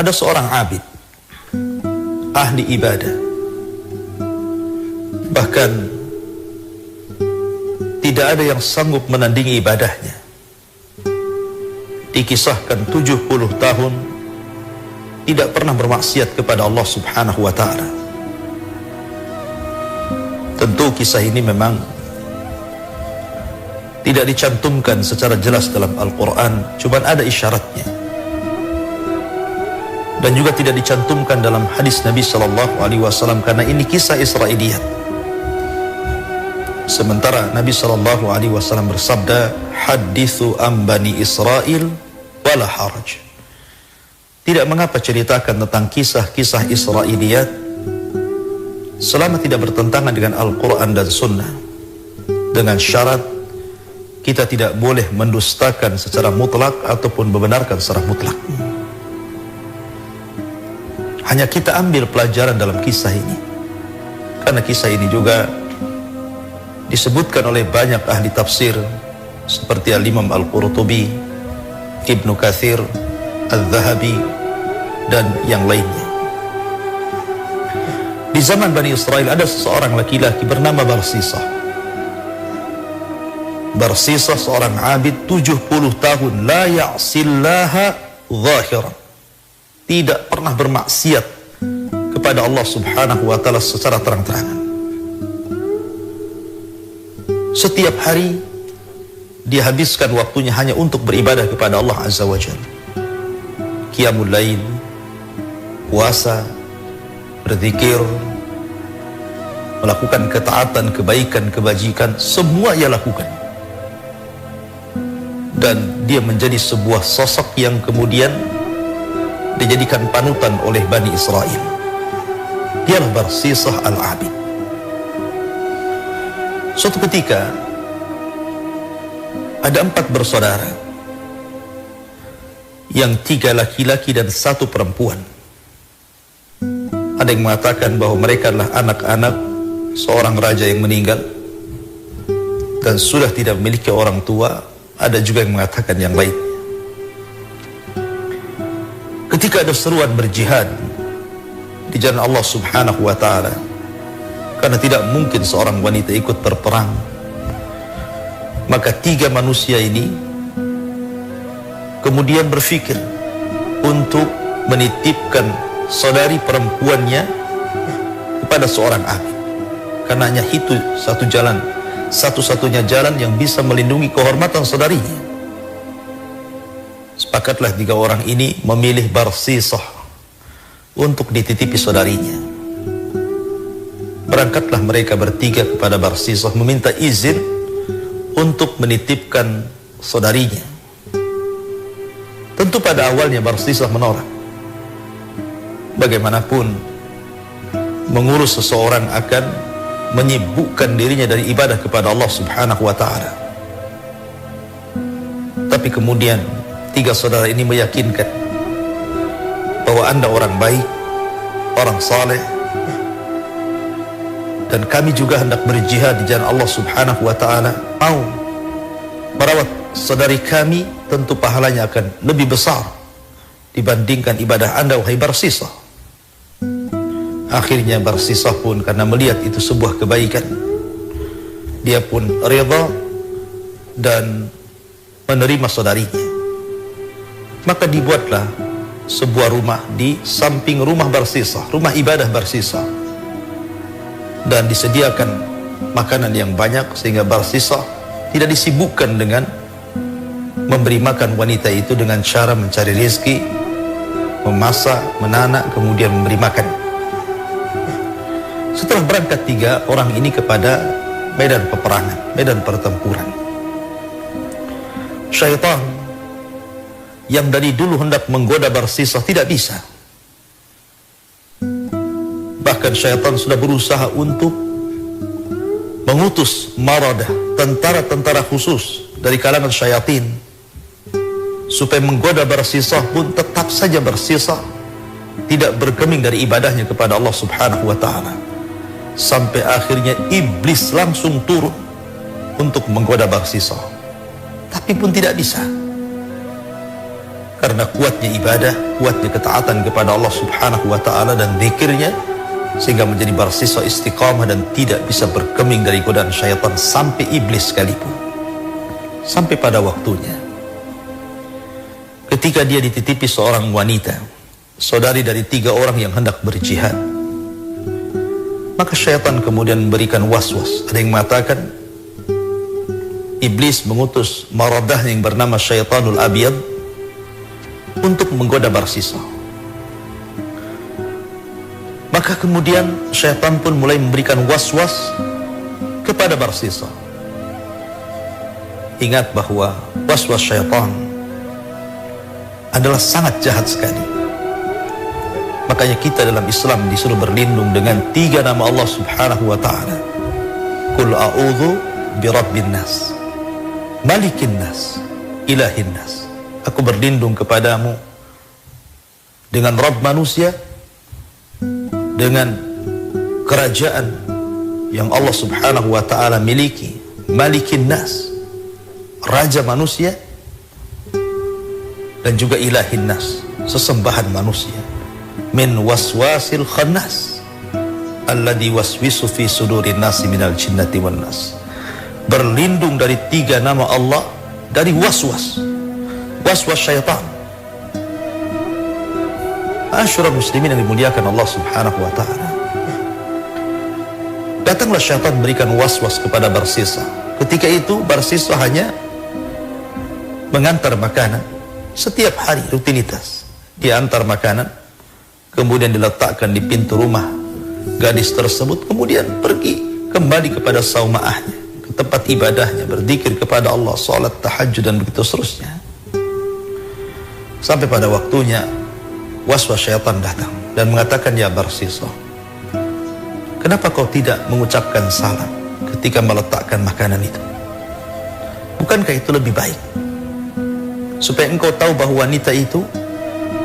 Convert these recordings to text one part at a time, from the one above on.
Ada seorang abid, ahli ibadah, bahkan tidak ada yang sanggup menandingi ibadahnya. Dikisahkan 70 tahun tidak pernah bermaksiat kepada Allah subhanahu wa ta'ala. Tentu kisah ini memang tidak dicantumkan secara jelas dalam Al-Quran, cuma ada isyaratnya. Dan juga tidak dicantumkan dalam hadis Nabi SAW, karena ini kisah Israiliyat. Sementara Nabi SAW bersabda, hadithu am bani Israel wala haraj. Tidak mengapa ceritakan tentang kisah-kisah Israiliyat selama tidak bertentangan dengan Al-Quran dan Sunnah, dengan syarat kita tidak boleh mendustakan secara mutlak ataupun membenarkan secara mutlak. Hanya kita ambil pelajaran dalam kisah ini, karena kisah ini juga disebutkan oleh banyak ahli tafsir seperti Al-Imam Al-Qurtubi, Ibnu Katsir, Al-Zahabi, dan yang lainnya. Di zaman Bani Israel ada seseorang laki-laki bernama Barsisah. Barsisah seorang abid 70 tahun, la ya'sillaha zahiran, tidak pernah bermaksiat kepada Allah subhanahu wa ta'ala secara terang-terangan. Setiap hari dia habiskan waktunya hanya untuk beribadah kepada Allah azza wa jalla. Qiyamul lail, puasa, berzikir, melakukan ketaatan, kebaikan, kebajikan, semua ia lakukan. Dan dia menjadi sebuah sosok yang kemudian dijadikan panutan oleh Bani Israel. Dialah Barsisah al-Abid. Suatu ketika ada 4 bersaudara, yang 3 laki-laki dan 1 perempuan. Ada yang mengatakan bahwa mereka adalah anak-anak seorang raja yang meninggal dan sudah tidak memiliki orang tua. Ada juga yang mengatakan yang lain. Ketika ada seruan berjihad di jalan Allah subhanahu wa ta'ala, karena tidak mungkin seorang wanita ikut berperang, maka 3 manusia ini kemudian berpikir untuk menitipkan saudari perempuannya kepada seorang abid, karena hanya itu satu-satunya jalan yang bisa melindungi kehormatan saudarinya. Sepakatlah 3 orang ini memilih Barsisah untuk dititipi saudarinya. Berangkatlah mereka bertiga kepada Barsisah meminta izin untuk menitipkan saudarinya. Tentu pada awalnya Barsisah menolak. Bagaimanapun mengurus seseorang akan menyibukkan dirinya dari ibadah kepada Allah subhanahu wa ta'ala. Tapi kemudian 3 saudara ini meyakinkan bahwa Anda orang baik, orang saleh, dan kami juga hendak berjihad di jalan Allah subhanahu wa ta'ala. Mau merawat saudari kami, tentu pahalanya akan lebih besar dibandingkan ibadah Anda, wahai Barsisah. Akhirnya Barsisah pun karena melihat itu sebuah kebaikan, dia pun rida dan menerima saudarinya. Maka dibuatlah sebuah rumah di samping rumah Barsisah, rumah ibadah Barsisah, dan disediakan makanan yang banyak sehingga Barsisah tidak disibukkan dengan memberi makan wanita itu dengan cara mencari rezeki, memasak, menanak, kemudian memberi makan. Setelah berangkat 3 orang ini kepada medan peperangan, medan pertempuran, syaitan yang dari dulu hendak menggoda Barsisah tidak bisa. Bahkan syaitan sudah berusaha untuk mengutus maradah, tentara-tentara khusus dari kalangan syayatin, supaya menggoda Barsisah, pun tetap saja Barsisah tidak bergeming dari ibadahnya kepada Allah subhanahu wa ta'ala. Sampai akhirnya iblis langsung turun untuk menggoda Barsisah, tapi pun tidak bisa. karena kuatnya ibadah, kuatnya ketaatan kepada Allah Subhanahu wa ta'ala dan zikirnya, sehingga menjadi bersisa istiqamah dan tidak bisa berkeming dari godaan syaitan sampai iblis sekalipun. Sampai pada waktunya ketika dia dititipi seorang wanita, saudari dari 3 orang yang hendak berjihad, maka syaitan kemudian memberikan was-was. Ada yang mengatakan iblis mengutus maradahnya yang bernama Syaitanul Abiyad untuk menggoda Barsisa. Maka kemudian syaitan pun mulai memberikan was-was kepada Barsisa. Ingat bahwa was-was syaitan adalah sangat jahat sekali. Makanya kita dalam Islam disuruh berlindung dengan 3 nama Allah Subhanahu wa ta'ala. Qul a'udzu birabbin nas, malikin nas, ilahin nas. Aku berlindung kepadamu dengan Rabb manusia, dengan kerajaan yang Allah Subhanahu wa ta'ala miliki, malikin nas, raja manusia, dan juga ilahin nas, sesembahan manusia, min waswasil khannas alladhi waswisu fi sudurin nasi minal jinnati wan nas. Berlindung dari 3 nama Allah dari waswas syaitan. Asyurah muslimin yang dimuliakan Allah Subhanahu wa ta'ala, datanglah syaitan memberikan waswas kepada Barsisa. Ketika itu Barsisa hanya mengantar makanan setiap hari, rutinitas. Dia antar makanan, kemudian diletakkan di pintu rumah gadis tersebut, kemudian pergi kembali kepada saumaahnya, ke tempat ibadahnya, berzikir kepada Allah, salat tahajud dan begitu seterusnya. Sampai pada waktunya waswas syaitan datang dan mengatakan, ya Barsisa, kenapa kau tidak mengucapkan salam ketika meletakkan makanan itu? Bukankah itu lebih baik? Supaya engkau tahu bahwa wanita itu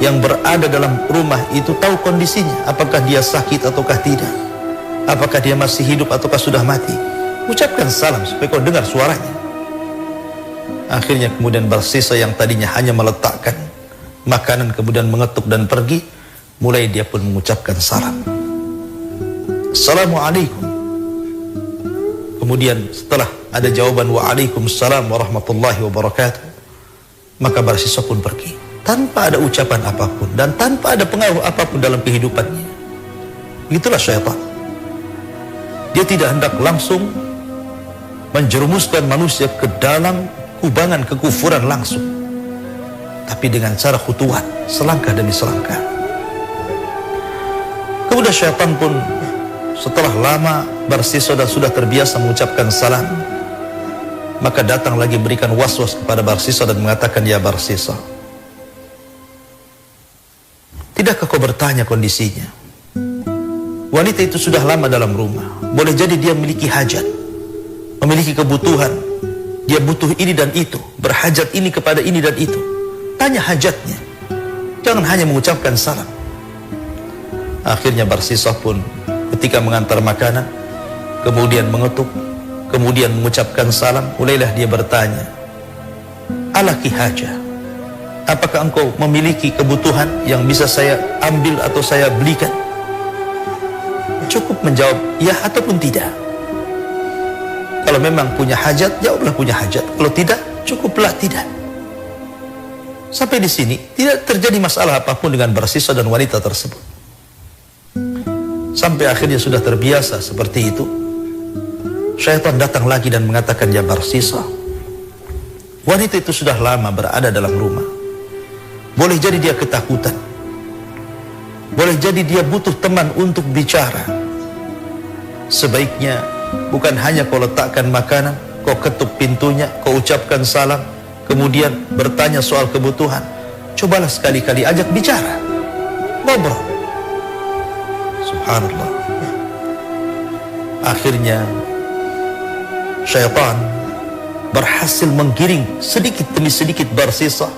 yang berada dalam rumah itu tahu kondisinya, apakah dia sakit ataukah tidak, apakah dia masih hidup ataukah sudah mati. Ucapkan salam supaya kau dengar suaranya. Akhirnya kemudian Barsisa yang tadinya hanya meletakkan makanan kemudian mengetuk dan pergi, mulai dia pun mengucapkan salam, Assalamualaikum. Kemudian setelah ada jawaban Waalaikumsalam warahmatullahi wabarakatuh, maka Barsisa pun pergi tanpa ada ucapan apapun dan tanpa ada pengaruh apapun dalam kehidupannya. Begitulah syaitan. Dia tidak hendak langsung menjerumuskan manusia ke dalam kubangan kekufuran langsung, tapi dengan cara khutuwat, selangkah demi selangkah. Kemudian syaitan pun setelah lama Barsisa sudah terbiasa mengucapkan salam, maka datang lagi berikan waswas kepada Barsisa dan mengatakan, ya Barsisa, tidakkah kau bertanya kondisinya? Wanita itu sudah lama dalam rumah, boleh jadi dia memiliki hajat, memiliki kebutuhan, dia butuh ini dan itu, berhajat ini kepada ini dan itu. Tanya hajatnya, jangan hanya mengucapkan salam. Akhirnya Barsisa pun ketika mengantar makanan, kemudian mengetuk, kemudian mengucapkan salam, mulailah dia bertanya, alaki haja, apakah engkau memiliki kebutuhan yang bisa saya ambil atau saya belikan? Cukup menjawab ya ataupun tidak. Kalau memang punya hajat, jawablah punya hajat. Kalau tidak, cukuplah tidak. Sampai di sini tidak terjadi masalah apapun dengan Barsisa dan wanita tersebut. Sampai akhirnya sudah terbiasa seperti itu, syaitan datang lagi dan mengatakan, ya Barsisa, wanita itu sudah lama berada dalam rumah. Boleh jadi dia ketakutan, boleh jadi dia butuh teman untuk bicara. Sebaiknya bukan hanya kau letakkan makanan, kau ketuk pintunya, kau ucapkan salam, kemudian bertanya soal kebutuhan. Cobalah sekali-kali ajak bicara, ngobrol. Subhanallah. Akhirnya syaitan berhasil menggiring sedikit demi sedikit Barsisa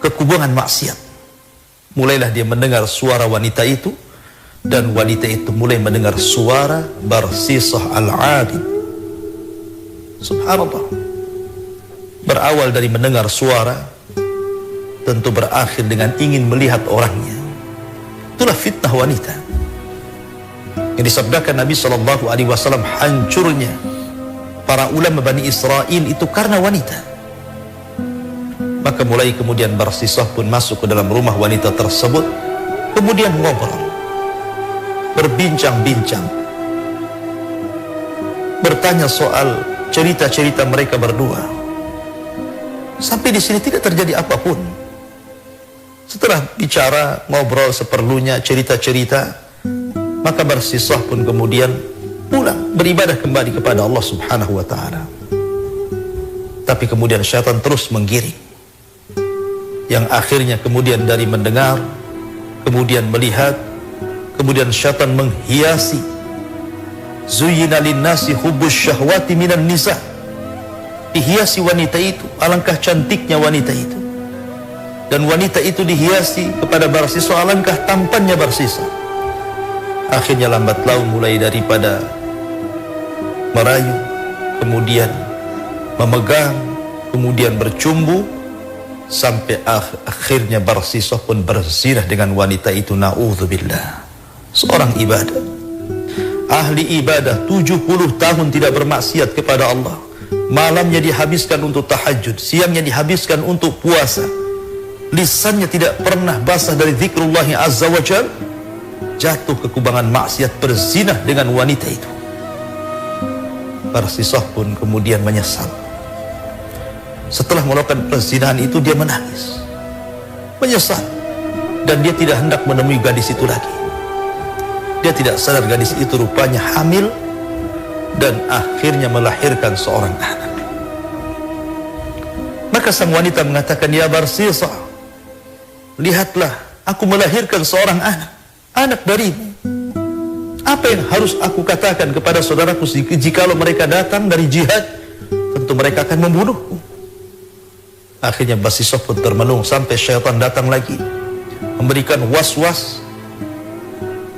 ke kubangan maksiat. Mulailah dia mendengar suara wanita itu, dan wanita itu mulai mendengar suara Barsisa al-Abid. Subhanallah. Berawal dari mendengar suara, tentu berakhir dengan ingin melihat orangnya. Itulah fitnah wanita yang disabdakan Nabi SAW, hancurnya para ulama Bani Israel itu karena wanita. Maka mulai kemudian Barsisah pun masuk ke dalam rumah wanita tersebut, kemudian ngobrol, berbincang-bincang, bertanya soal cerita-cerita mereka berdua. Sampai di sini tidak terjadi apapun. Setelah bicara, ngobrol seperlunya, cerita-cerita, maka Barsisah pun kemudian pulang beribadah kembali kepada Allah Subhanahu wa ta'ala. Tapi kemudian syaitan terus menggiring, yang akhirnya kemudian dari mendengar, kemudian melihat, kemudian syaitan menghiasi. Zuyyina linnasi hubbus syahwati minan nisa. Dihiasi wanita itu, alangkah cantiknya wanita itu. Dan wanita itu dihiasi kepada Barsisah, alangkah tampannya Barsisah. Akhirnya lambat laun mulai daripada merayu, kemudian memegang, kemudian bercumbu, sampai akhirnya Barsisah pun berzinah dengan wanita itu. Na'udzubillah. Seorang ibadah, ahli ibadah, 70 tahun tidak bermaksiat kepada Allah. Malamnya dihabiskan untuk tahajud, siangnya dihabiskan untuk puasa, lisannya tidak pernah basah dari zikrullah azza wa jal, jatuh ke kubangan maksiat, berzinah dengan wanita itu. Barsisah pun kemudian menyesal. Setelah melakukan perzinahan itu, dia menangis, menyesal, dan dia tidak hendak menemui gadis itu lagi. Dia tidak sadar gadis itu rupanya hamil dan akhirnya melahirkan seorang anak. Maka sang wanita mengatakan, ya Barsisah, lihatlah, aku melahirkan seorang anak darimu. Apa yang harus aku katakan kepada saudaraku jikalau mereka datang dari jihad? Tentu mereka akan membunuhku. Akhirnya Barsisah pun termenung sampai syaitan datang lagi, memberikan was-was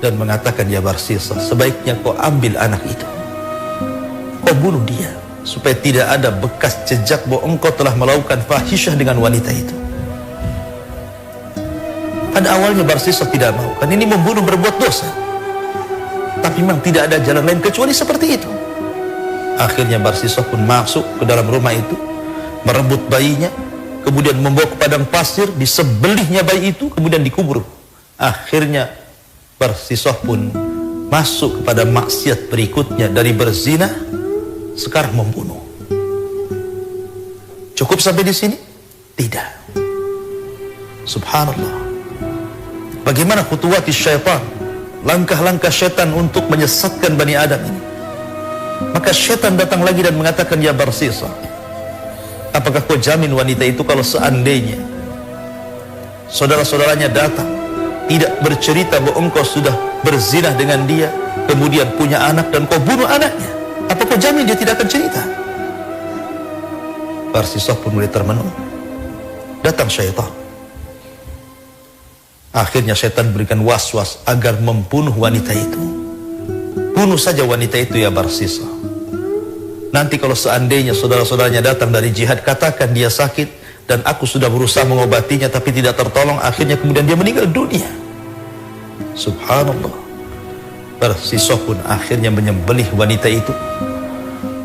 dan mengatakan, ya Barsisah, sebaiknya kau ambil anak itu, kau bunuh dia, supaya tidak ada bekas jejak bahwa engkau telah melakukan fahisyah dengan wanita itu. Pada awalnya Barsisah tidak mau, kan ini membunuh berbuat dosa. Tapi memang tidak ada jalan lain kecuali seperti itu. Akhirnya Barsisah pun masuk ke dalam rumah itu, merebut bayinya, kemudian membawa ke padang pasir, disembelihnya bayi itu, kemudian dikubur. Akhirnya Barsisah pun masuk kepada maksiat berikutnya, dari berzina sekarang membunuh. Cukup sampai di sini? Tidak. Subhanallah. Bagaimana khutuwati syaitan, langkah-langkah syaitan untuk menyesatkan Bani Adam ini. Maka syaitan datang lagi dan mengatakan, ya Barsisah, apakah kau jamin wanita itu kalau seandainya saudara-saudaranya datang, tidak bercerita bahwa engkau sudah berzinah dengan dia, kemudian punya anak dan kau bunuh anaknya, apa kau jamin dia tidak akan cerita? Barsisah pun mulai termenung. Datang syaitan. Akhirnya syaitan berikan was-was agar membunuh wanita itu. Bunuh saja wanita itu, ya Barsisah. Nanti kalau seandainya saudara-saudaranya datang dari jihad, katakan dia sakit dan aku sudah berusaha mengobatinya tapi tidak tertolong, akhirnya kemudian dia meninggal dunia. Subhanallah. Barsisah pun akhirnya menyembelih wanita itu,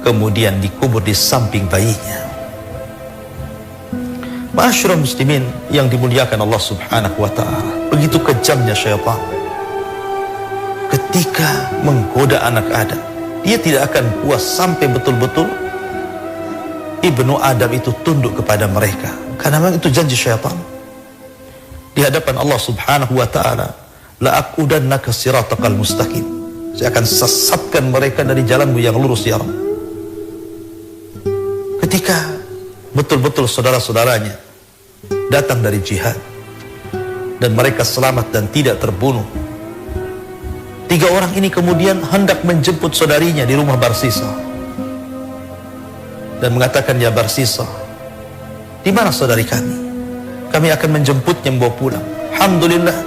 kemudian dikubur di samping bayinya. Ma'asyiral muslimin yang dimuliakan Allah Subhanahu wa ta'ala, begitu kejamnya syaitan ketika menggoda anak Adam. Dia tidak akan puas sampai betul-betul Ibnu Adam itu tunduk kepada mereka, karena memang itu janji syaitan di hadapan Allah Subhanahu wa ta'ala. La'aqudannaka siratakal mustaqim, saya akan sesatkan mereka dari jalanmu yang lurus, ya Rabb. Ketika betul-betul saudara-saudaranya datang dari jihad dan mereka selamat dan tidak terbunuh, tiga orang ini kemudian hendak menjemput saudarinya di rumah Barsisah dan mengatakan, ya Barsisah, di mana saudari kami? Kami akan menjemputnya, membawa pulang. Alhamdulillah,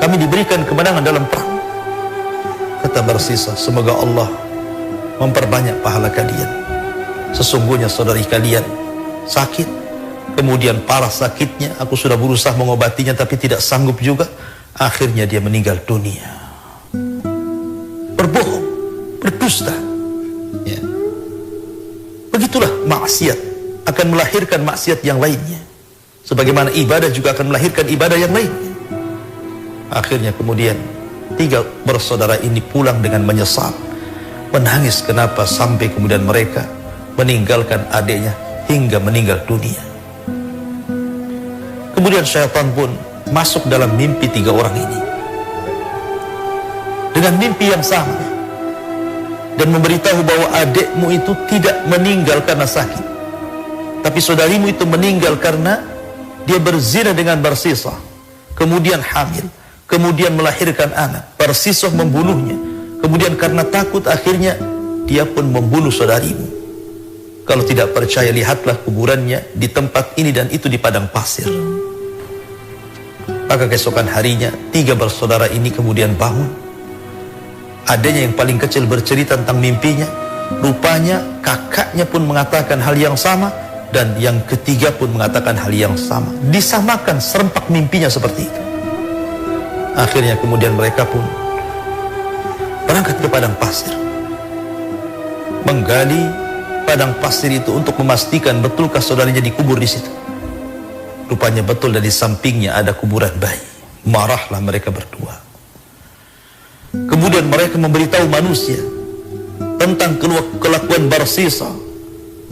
kami diberikan kemenangan dalam perang. Kata Barsisah, semoga Allah memperbanyak pahala kalian. Sesungguhnya saudari kalian sakit kemudian parah sakitnya, aku sudah berusaha mengobatinya tapi tidak sanggup juga, akhirnya dia meninggal dunia. Berbohong, berdusta, ya. Begitulah maksiat akan melahirkan maksiat yang lainnya, sebagaimana ibadah juga akan melahirkan ibadah yang lainnya. Akhirnya kemudian 3 bersaudara ini pulang dengan menyesal, menangis kenapa sampai kemudian mereka meninggalkan adiknya hingga meninggal dunia. Kemudian syaitan pun masuk dalam mimpi 3 orang ini dengan mimpi yang sama dan memberitahu bahwa adikmu itu tidak meninggal karena sakit, tapi saudarimu itu meninggal karena dia berzina dengan Barsisah, kemudian hamil, kemudian melahirkan anak. Barsisah membunuhnya, kemudian karena takut akhirnya dia pun membunuh saudarimu. Kalau tidak percaya, lihatlah kuburannya di tempat ini dan itu di padang pasir. Maka keesokan harinya 3 bersaudara ini kemudian bangun. Adanya yang paling kecil bercerita tentang mimpinya. Rupanya kakaknya pun mengatakan hal yang sama, dan yang ketiga pun mengatakan hal yang sama. Disamakan serempak mimpinya seperti itu. Akhirnya kemudian mereka pun berangkat ke padang pasir, menggali padang pasir itu untuk memastikan betulkah saudaranya dikubur di situ. Rupanya betul, dan di sampingnya ada kuburan bayi. Marahlah mereka berdua. Kemudian mereka memberitahu manusia tentang kelakuan Barsisah.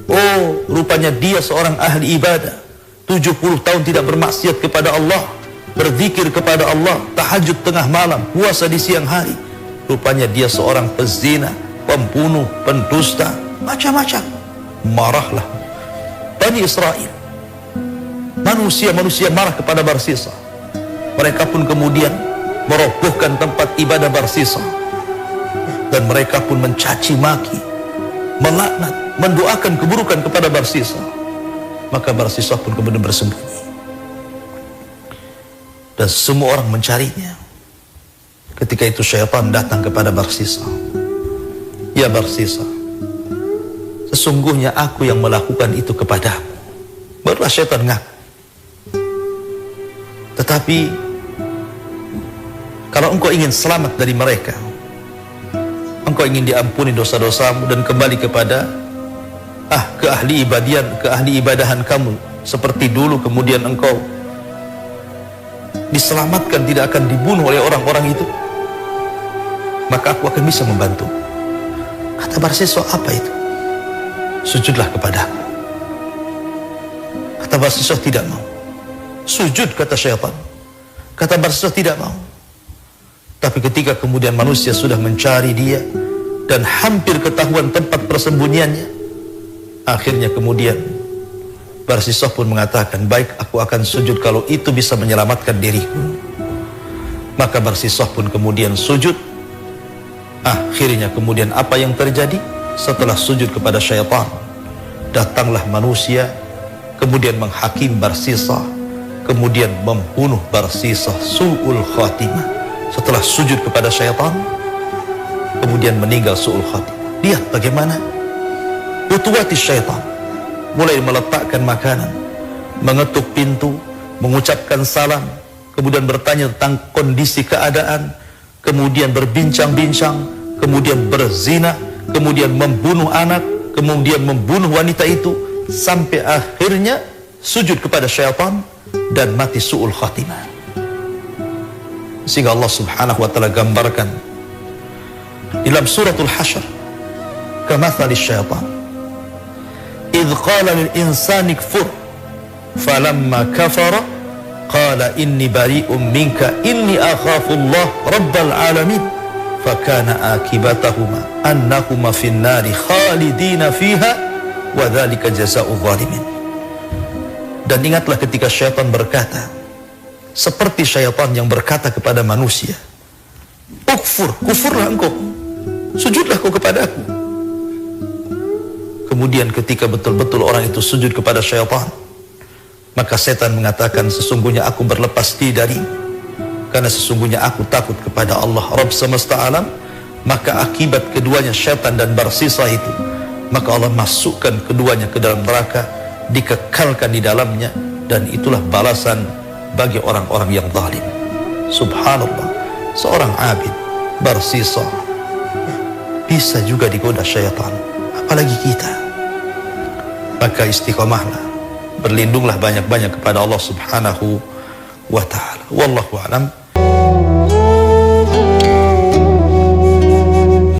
Oh, rupanya dia seorang ahli ibadah, 70 tahun tidak bermaksiat kepada Allah, berzikir kepada Allah, tahajud tengah malam, puasa di siang hari. Rupanya dia seorang pezina, pembunuh, pendusta, macam-macam. Marahlah Bani Israel. Manusia-manusia marah kepada Barsisah. Mereka pun kemudian merobohkan tempat ibadah Barsisah, dan mereka pun mencaci maki, melaknat, mendoakan keburukan kepada Barsisah. Maka Barsisah pun kemudian bersembunyi, dan semua orang mencarinya. Ketika itu syaitan datang kepada Barsisah. Ya Barsisah, sesungguhnya aku yang melakukan itu kepadamu. Barulah syaitan ngaku. Tetapi kalau engkau ingin selamat dari mereka, engkau ingin diampuni dosa-dosamu dan kembali kepada keahli ibadahan kamu seperti dulu, kemudian engkau diselamatkan, tidak akan dibunuh oleh orang-orang itu, maka aku akan bisa membantu. Kata Barsisah, apa itu? Sujudlah kepadaku. Kata Barsisah, tidak mau. Sujud, kata syaitan. Kata Barsisah, tidak mau. Tapi ketika kemudian manusia sudah mencari dia dan hampir ketahuan tempat persembunyiannya, akhirnya kemudian Barsisah pun mengatakan, baik, aku akan sujud kalau itu bisa menyelamatkan diriku. Maka Barsisah pun kemudian sujud. Akhirnya kemudian apa yang terjadi? Setelah sujud kepada syaitan, datanglah manusia, kemudian menghakimi Barsisah, kemudian membunuh Barsisah su'ul khatimah. Setelah sujud kepada syaitan, kemudian meninggal su'ul khatimah. Lihat bagaimana khutuwati syaitan. Mulai meletakkan makanan, mengetuk pintu, mengucapkan salam, kemudian bertanya tentang kondisi keadaan, kemudian berbincang-bincang, kemudian berzina, kemudian membunuh anak, kemudian membunuh wanita itu, sampai akhirnya sujud kepada syaitan dan mati su'ul khatimah. Sehingga Allah subhanahu wa ta'ala gambarkan dalam suratul Hasyr, kamathali syaitan idh qala lil insani kfur falamma kafara qala inni bari'un minka inni akhafu Allah rabbal alamin fakana akibatahuma annahuma fin nari khalidina fiha wa dzalika jazaa'u zalimin. Dan ingatlah ketika syaitan berkata, seperti syaitan yang berkata kepada manusia, ukfur, kufurlah engkau, sujudlah kau kepada aku. Kemudian ketika betul-betul orang itu sujud kepada syaitan, maka setan mengatakan, sesungguhnya aku berlepas diri darimu, karena sesungguhnya aku takut kepada Allah Rabb semesta alam. Maka akibat keduanya, syaitan dan Barsisah itu, maka Allah masukkan keduanya ke dalam neraka dikekalkan di dalamnya, dan itulah balasan bagi orang-orang yang zalim. Subhanallah, seorang abid bersisa bisa juga digoda syaitan, apalagi kita. Maka istiqomahlah, berlindunglah banyak-banyak kepada Allah Subhanahu wa ta'ala. Wallahu a'lam.